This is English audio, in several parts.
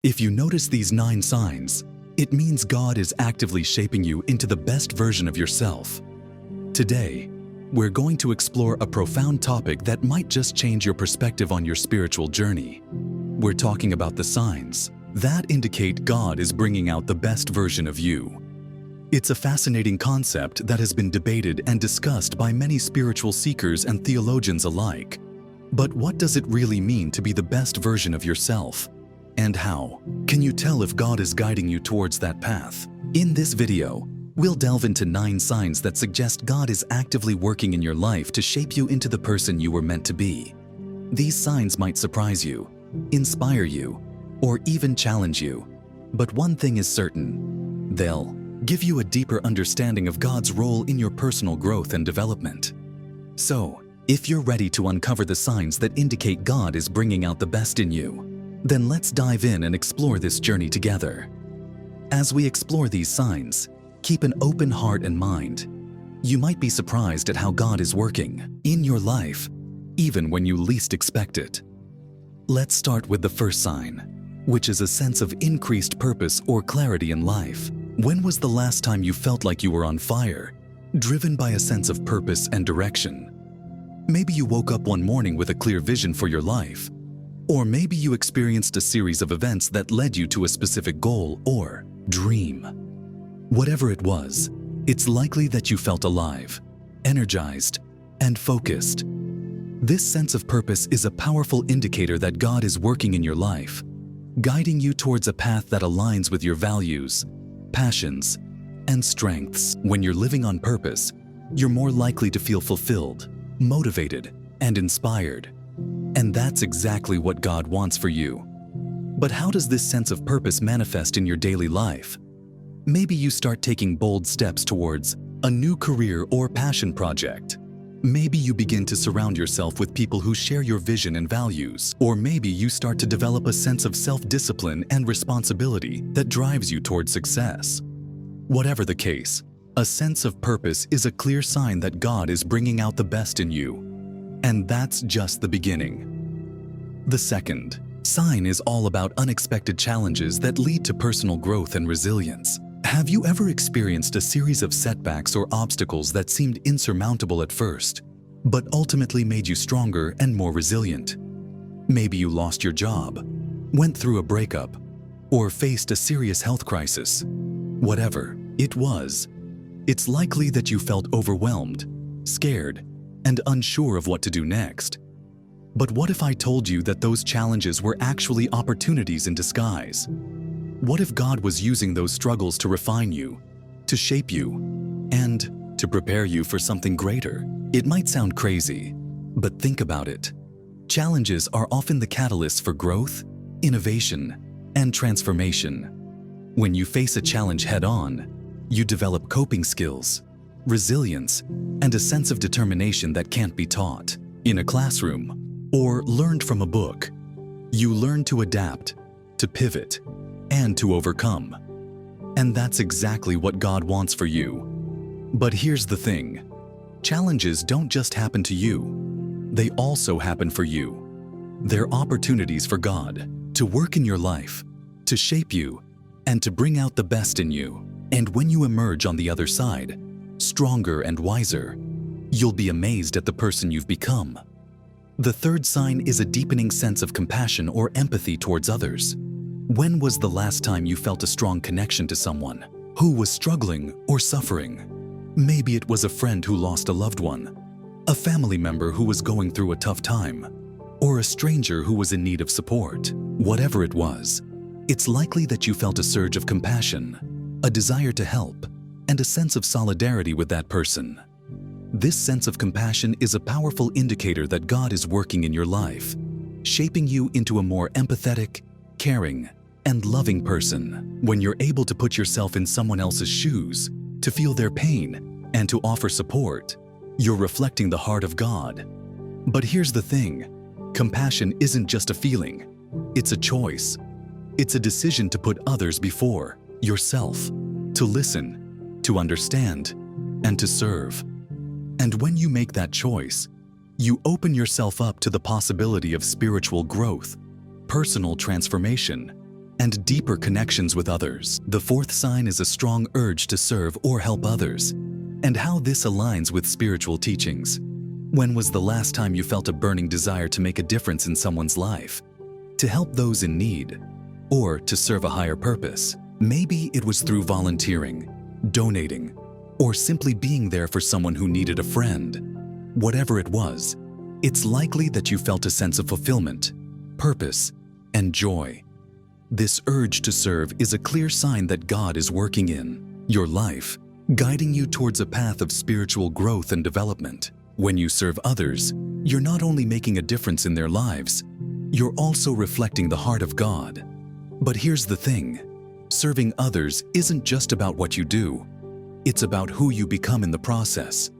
If you notice these 9 signs, it means God is actively shaping you into the best version of yourself. Today, we're going to explore a profound topic that might just change your perspective on your spiritual journey. We're talking about the signs that indicate God is bringing out the best version of you. It's a fascinating concept that has been debated and discussed by many spiritual seekers and theologians alike. But what does it really mean to be the best version of yourself? And how can you tell if God is guiding you towards that path? In this video, we'll delve into 9 signs that suggest God is actively working in your life to shape you into the person you were meant to be. These signs might surprise you, inspire you, or even challenge you. But one thing is certain: they'll give you a deeper understanding of God's role in your personal growth and development. So, if you're ready to uncover the signs that indicate God is bringing out the best in you, then let's dive in and explore this journey together. As we explore these signs, keep an open heart and mind. You might be surprised at how God is working in your life, even when you least expect it. Let's start with the first sign, which is a sense of increased purpose or clarity in life. When was the last time you felt like you were on fire, driven by a sense of purpose and direction? Maybe you woke up one morning with a clear vision for your life. Or maybe you experienced a series of events that led you to a specific goal or dream. Whatever it was, it's likely that you felt alive, energized, and focused. This sense of purpose is a powerful indicator that God is working in your life, guiding you towards a path that aligns with your values, passions, and strengths. When you're living on purpose, you're more likely to feel fulfilled, motivated, and inspired. And that's exactly what God wants for you. But how does this sense of purpose manifest in your daily life? Maybe you start taking bold steps towards a new career or passion project. Maybe you begin to surround yourself with people who share your vision and values. Or maybe you start to develop a sense of self-discipline and responsibility that drives you toward success. Whatever the case, a sense of purpose is a clear sign that God is bringing out the best in you. And that's just the beginning. The second sign is all about unexpected challenges that lead to personal growth and resilience. Have you ever experienced a series of setbacks or obstacles that seemed insurmountable at first, but ultimately made you stronger and more resilient? Maybe you lost your job, went through a breakup, or faced a serious health crisis. Whatever it was, it's likely that you felt overwhelmed, scared, and unsure of what to do next. But what if I told you that those challenges were actually opportunities in disguise? What if God was using those struggles to refine you, to shape you, and to prepare you for something greater? It might sound crazy, but think about it. Challenges are often the catalysts for growth, innovation, and transformation. When you face a challenge head-on, you develop coping skills, resilience, and a sense of determination that can't be taught in a classroom or learned from a book. You learn to adapt, to pivot, and to overcome. And that's exactly what God wants for you. But here's the thing: challenges don't just happen to you, they also happen for you. They're opportunities for God to work in your life, to shape you, and to bring out the best in you. And when you emerge on the other side, stronger and wiser, you'll be amazed at the person you've become. The third sign is a deepening sense of compassion or empathy towards others. When was the last time you felt a strong connection to someone who was struggling or suffering? Maybe it was a friend who lost a loved one, a family member who was going through a tough time, or a stranger who was in need of support. Whatever it was, it's likely that you felt a surge of compassion, a desire to help, and a sense of solidarity with that person. This sense of compassion is a powerful indicator that God is working in your life, shaping you into a more empathetic, caring, and loving person. When you're able to put yourself in someone else's shoes, to feel their pain, and to offer support, you're reflecting the heart of God. But here's the thing: compassion isn't just a feeling, it's a choice. It's a decision to put others before yourself, to listen, to understand, and to serve. And when you make that choice, you open yourself up to the possibility of spiritual growth, personal transformation, and deeper connections with others. The fourth sign is a strong urge to serve or help others, and how this aligns with spiritual teachings. When was the last time you felt a burning desire to make a difference in someone's life, to help those in need, or to serve a higher purpose? Maybe it was through volunteering, donating, or simply being there for someone who needed a friend. Whatever it was, it's likely that you felt a sense of fulfillment, purpose, and joy. This urge to serve is a clear sign that God is working in your life, guiding you towards a path of spiritual growth and development. When you serve others, you're not only making a difference in their lives, you're also reflecting the heart of God. But here's the thing, serving others isn't just about what you do. It's about who you become in the process.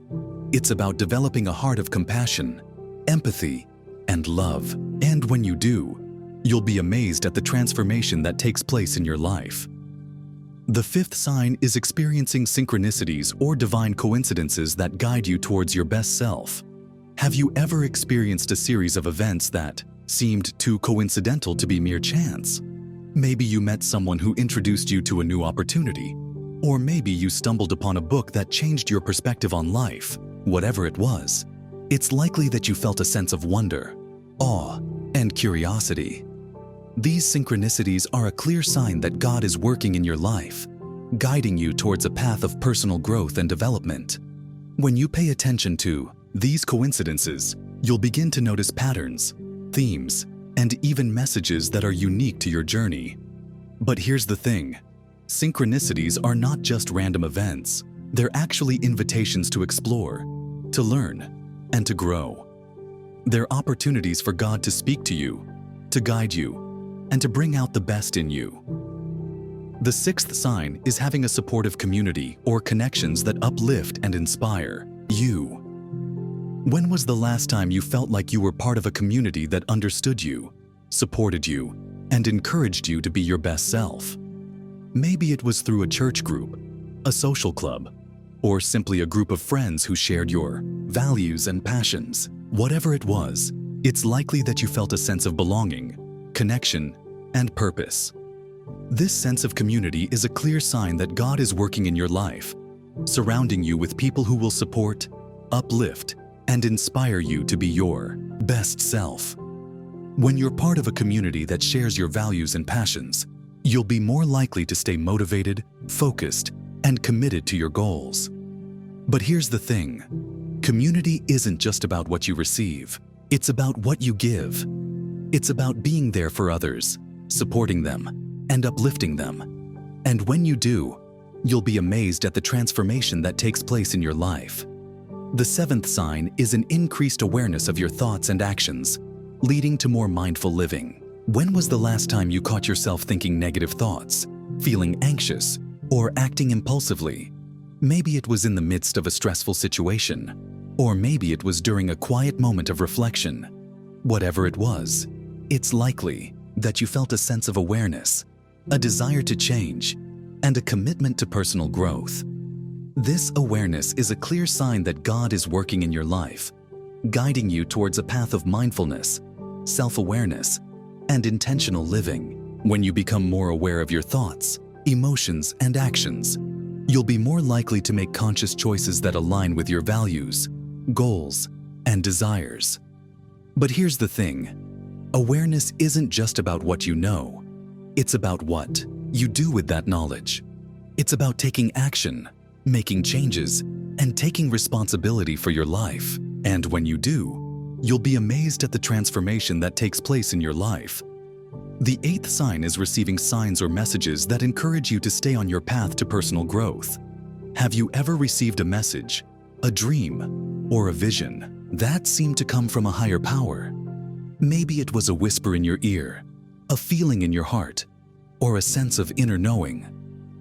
It's about developing a heart of compassion, empathy, and love. And when you do, you'll be amazed at the transformation that takes place in your life. The fifth sign is experiencing synchronicities or divine coincidences that guide you towards your best self. Have you ever experienced a series of events that seemed too coincidental to be mere chance? Maybe you met someone who introduced you to a new opportunity, or maybe you stumbled upon a book that changed your perspective on life. Whatever it was, it's likely that you felt a sense of wonder, awe, and curiosity. These synchronicities are a clear sign that God is working in your life, guiding you towards a path of personal growth and development. When you pay attention to these coincidences, you'll begin to notice patterns, themes, and even messages that are unique to your journey. But here's the thing, synchronicities are not just random events. They're actually invitations to explore, to learn, and to grow. They're opportunities for God to speak to you, to guide you, and to bring out the best in you. The sixth sign is having a supportive community or connections that uplift and inspire you. When was the last time you felt like you were part of a community that understood you, supported you, and encouraged you to be your best self? Maybe it was through a church group, a social club, or simply a group of friends who shared your values and passions. Whatever it was, it's likely that you felt a sense of belonging, connection, and purpose. This sense of community is a clear sign that God is working in your life, surrounding you with people who will support, uplift, and inspire you to be your best self. When you're part of a community that shares your values and passions, you'll be more likely to stay motivated, focused, and committed to your goals. But here's the thing, community isn't just about what you receive, it's about what you give. It's about being there for others, supporting them, and uplifting them. And when you do, you'll be amazed at the transformation that takes place in your life. The seventh sign is an increased awareness of your thoughts and actions, leading to more mindful living. When was the last time you caught yourself thinking negative thoughts, feeling anxious, or acting impulsively? Maybe it was in the midst of a stressful situation, or maybe it was during a quiet moment of reflection. Whatever it was, it's likely that you felt a sense of awareness, a desire to change, and a commitment to personal growth. This awareness is a clear sign that God is working in your life, guiding you towards a path of mindfulness, self-awareness, and intentional living. When you become more aware of your thoughts, emotions, and actions, you'll be more likely to make conscious choices that align with your values, goals, and desires. But here's the thing, awareness isn't just about what you know. It's about what you do with that knowledge. It's about taking action, making changes, and taking responsibility for your life. And when you do, you'll be amazed at the transformation that takes place in your life. The eighth sign is receiving signs or messages that encourage you to stay on your path to personal growth. Have you ever received a message, a dream, or a vision that seemed to come from a higher power? Maybe it was a whisper in your ear, a feeling in your heart, or a sense of inner knowing.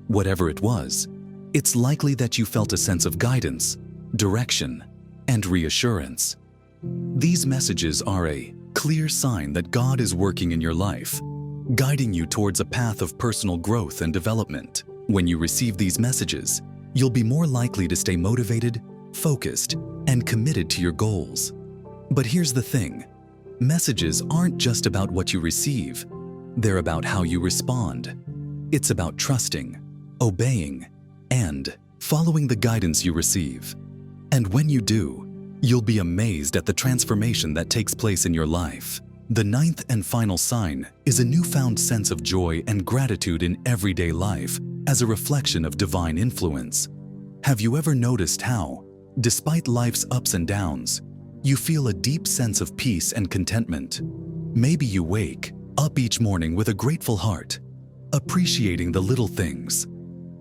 Whatever it was, it's likely that you felt a sense of guidance, direction, and reassurance. These messages are a clear sign that God is working in your life, guiding you towards a path of personal growth and development. When you receive these messages, you'll be more likely to stay motivated, focused, and committed to your goals. But here's the thing, messages aren't just about what you receive. They're about how you respond. It's about trusting, obeying, and following the guidance you receive. And when you do, you'll be amazed at the transformation that takes place in your life. The ninth and final sign is a newfound sense of joy and gratitude in everyday life as a reflection of divine influence. Have you ever noticed how, despite life's ups and downs, you feel a deep sense of peace and contentment? Maybe you wake up each morning with a grateful heart, appreciating the little things,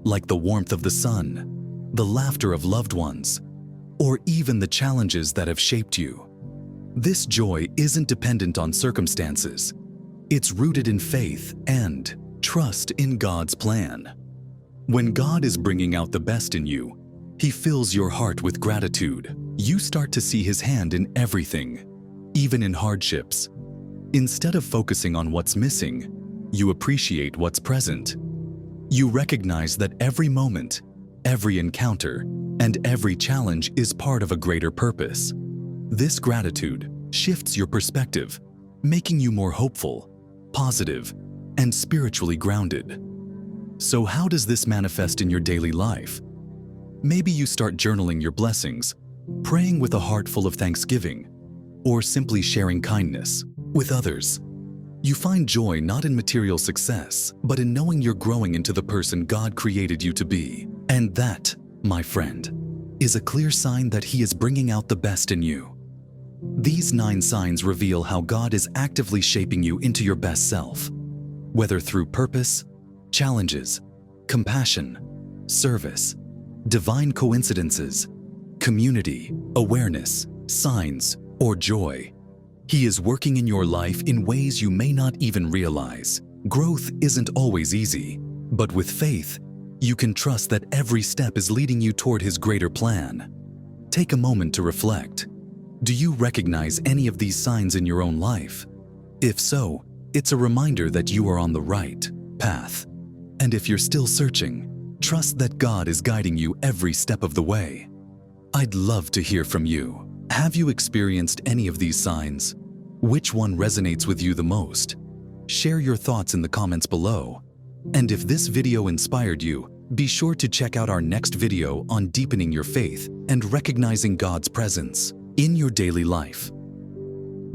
like the warmth of the sun, the laughter of loved ones, or even the challenges that have shaped you. This joy isn't dependent on circumstances. It's rooted in faith and trust in God's plan. When God is bringing out the best in you, He fills your heart with gratitude. You start to see His hand in everything, even in hardships. Instead of focusing on what's missing, you appreciate what's present. You recognize that every moment, every encounter, and every challenge is part of a greater purpose. This gratitude shifts your perspective, making you more hopeful, positive, and spiritually grounded. So how does this manifest in your daily life? Maybe you start journaling your blessings, praying with a heart full of thanksgiving, or simply sharing kindness with others. You find joy not in material success, but in knowing you're growing into the person God created you to be. And that, my friend, is a clear sign that He is bringing out the best in you. These 9 signs reveal how God is actively shaping you into your best self, whether through purpose, challenges, compassion, service, divine coincidences, community, awareness, signs, or joy. He is working in your life in ways you may not even realize. Growth isn't always easy, but with faith, you can trust that every step is leading you toward His greater plan. Take a moment to reflect. Do you recognize any of these signs in your own life? If so, it's a reminder that you are on the right path. And if you're still searching, trust that God is guiding you every step of the way. I'd love to hear from you. Have you experienced any of these signs? Which one resonates with you the most? Share your thoughts in the comments below. And if this video inspired you, be sure to check out our next video on deepening your faith and recognizing God's presence in your daily life.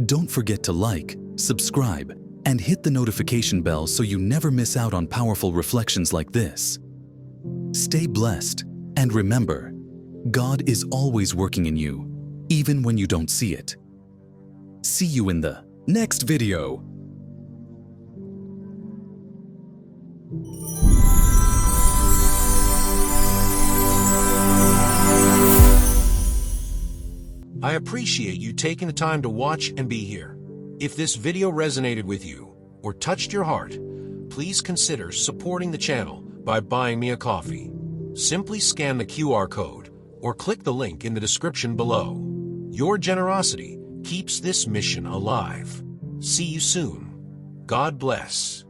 Don't forget to like, subscribe, and hit the notification bell so you never miss out on powerful reflections like this. Stay blessed, and remember, God is always working in you, even when you don't see it. See you in the next video. I appreciate you taking the time to watch and be here. If this video resonated with you or touched your heart, please consider supporting the channel by buying me a coffee. Simply scan the QR code or click the link in the description below. Your generosity keeps this mission alive. See you soon. God bless.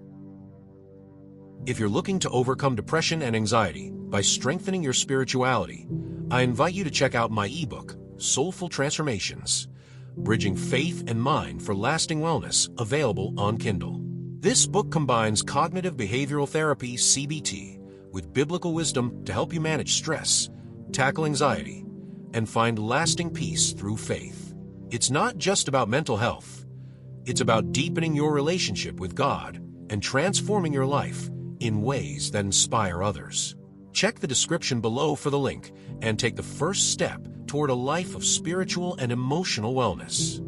If you're looking to overcome depression and anxiety by strengthening your spirituality, I invite you to check out my ebook, Soulful Transformations, Bridging Faith and Mind for Lasting Wellness, available on Kindle. This book combines cognitive behavioral therapy, CBT, with biblical wisdom to help you manage stress, tackle anxiety, and find lasting peace through faith. It's not just about mental health. It's about deepening your relationship with God and transforming your life in ways that inspire others. Check the description below for the link and take the first step toward a life of spiritual and emotional wellness.